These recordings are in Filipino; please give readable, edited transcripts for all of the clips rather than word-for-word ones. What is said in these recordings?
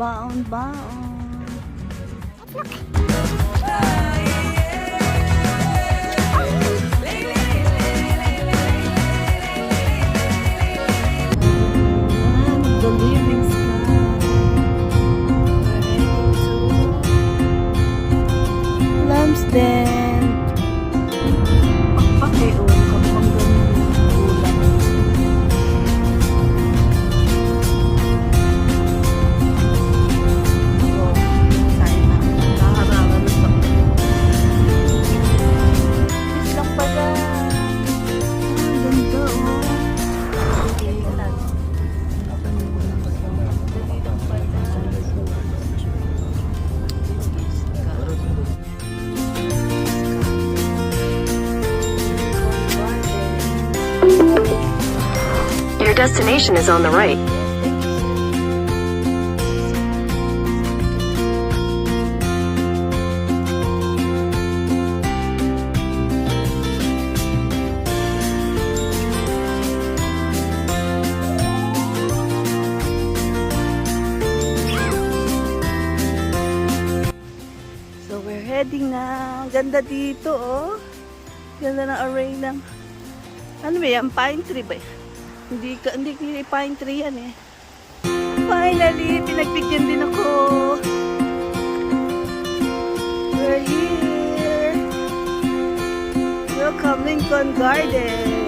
baon-baon. The living sky. Lumsden. Pakpak eh, oh. Kapag ganun ulan. Oh, sayang na. Nakaharangan na sa kiss lang pala. Ganda, oh. Okay, lang. Your destination is on the right. So we're heading now. Ganda dito, oh. Ganda ng array ng ano ba yan? Pine tree ba? Hindi pine tree yan eh. Finally, pinagbigyan din ako. We're here. Welcome Lincoln Garden.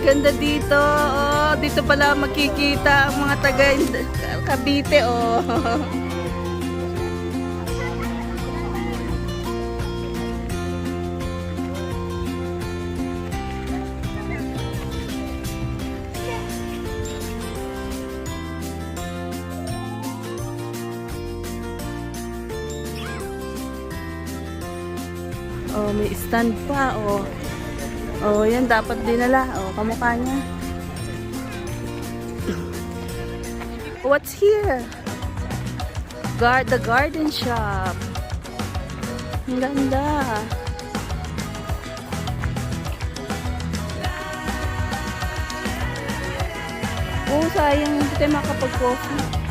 Ganda dito. Oh, dito pala makikita ang mga taga Cavite, oh. Oh, may stand pa, oh. Oh, yan dapat dinala. Oh, kamukha niya. What's here? The garden shop. Ang ganda. Oh, sayang hindi tayo makapag-coffee.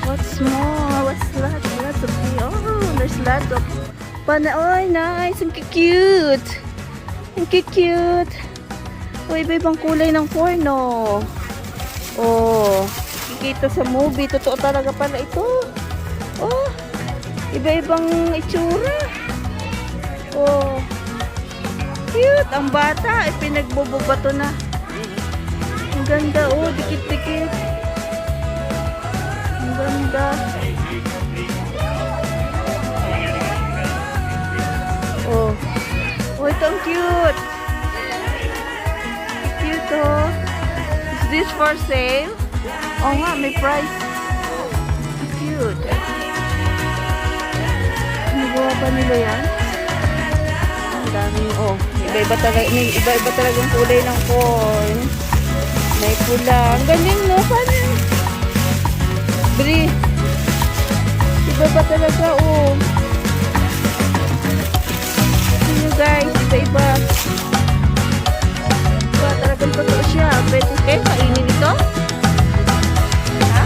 What's more? What's that? Lots of there's lots of oh, nice. Ang cute. Ang cute. Oh, iba-ibang kulay ng porno. Oh, kikita sa movie. Totoo talaga pala ito. Oh, iba-ibang itsura. Oh, cute. Ang bata, pinagbububato na. Ang ganda. Oh, dikit-dikit. Ganda. Oh. Oh, ito ang cute. Cute, oh. Is this for sale? Oh nga, may price. Cute. Nagawa pa nila yan? Ang daming, oh. Iba-iba talagang kulay ng corn. May pula. Ang galing, no? Paano yun? Bri. Iba ba talaga, oh. Sino guys, iba-iba. Iba talagang totoo siya. Pwede kayo kainin ito? Ha?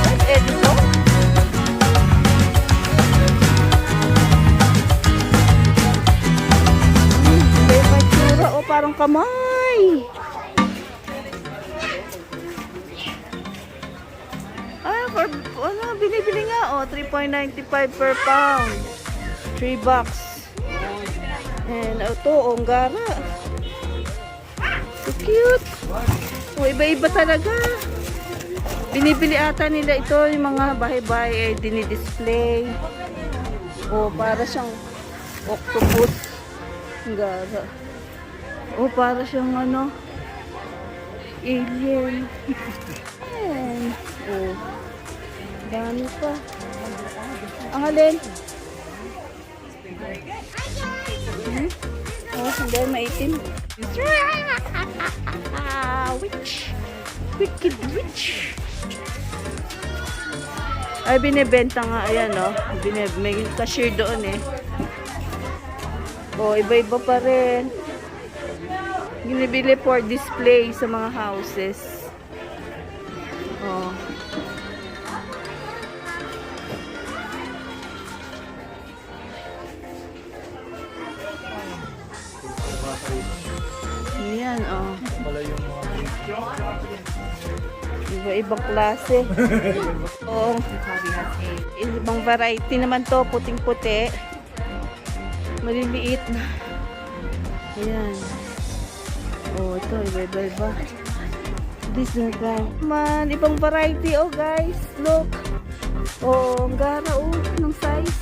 Pwede ito? Iba-iba tsura, oh. Parang kamay. Ano, binibili nga, oh, 3.95 per pound. $3. And ito, onggara. So cute. Oh, iba-iba talaga. Binibili ata nila ito, yung mga bahay-bahay ay dinidisplay. Oh, para siyang octopus. Onggara. Oh, para siyang ano, alien. Ayan. Oh, dami pa. Ang alin? Oh, hindi, maitim. Witch. Wicked witch. Ay, binibenta nga. Ayan, oh. May cashier doon, eh. Oh, iba-iba pa rin. Binibili for display sa mga houses. Oh. Ayan, oh. Iba-ibang klase. Oh. Ibang variety naman to, puting-puti. Maliliit na. Ayan. Oh, ito, iba-iba. This is guys. Man, ibang variety, oh guys. Look. Oh, ang gara, oh, ng size.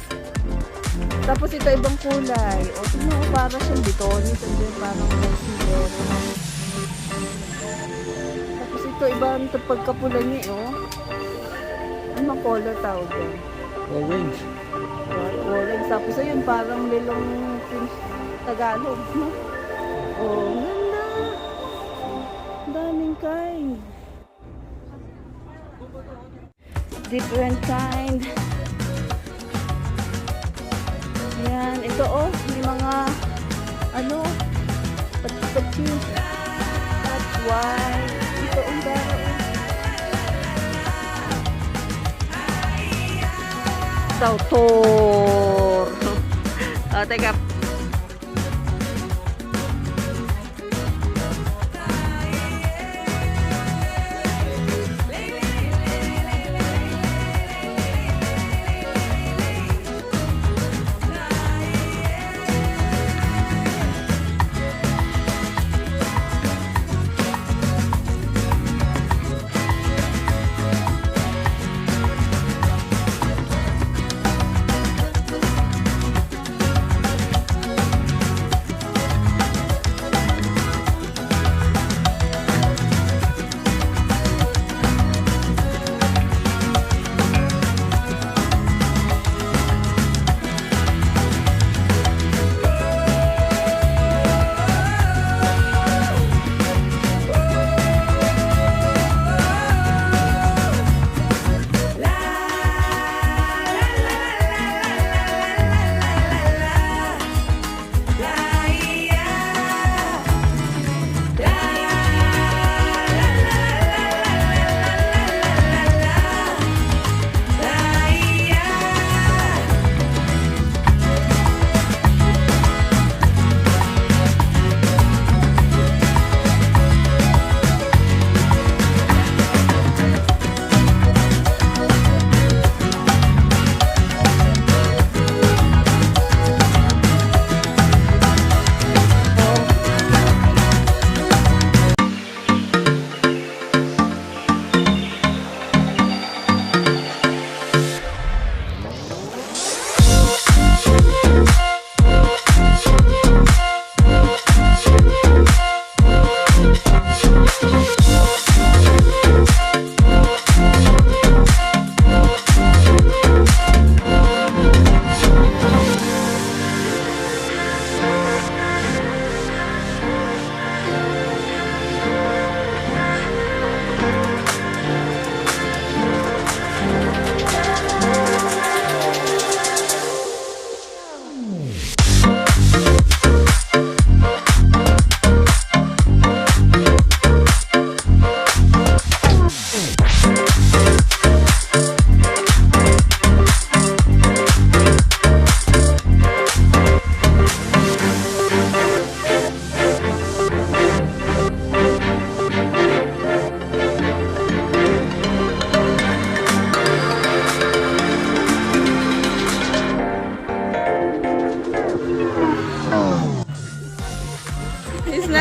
Tapos ito, ibang kulay. Oh, no, para siyang bitonis. And then, parang silver. Tapos ito, ibang pagkapula niya, oh. Ano color tawag yan? Orange. Orange. Tapos ayun, parang melong Tagalog, no? Oh, ganda. Daming kind. Different kind. Yan. Ito, oh. May mga, ano, pati-pati. That's why. Ito, ang dara, oh. Sautor. Oh, teka.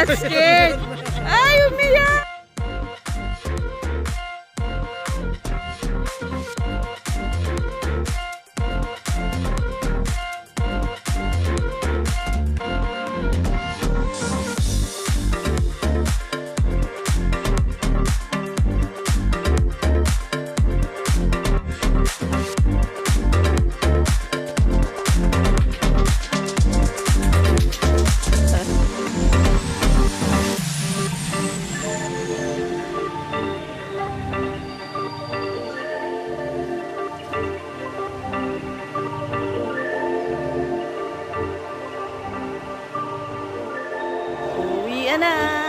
got scared. Ay, umiyak. Uwi na.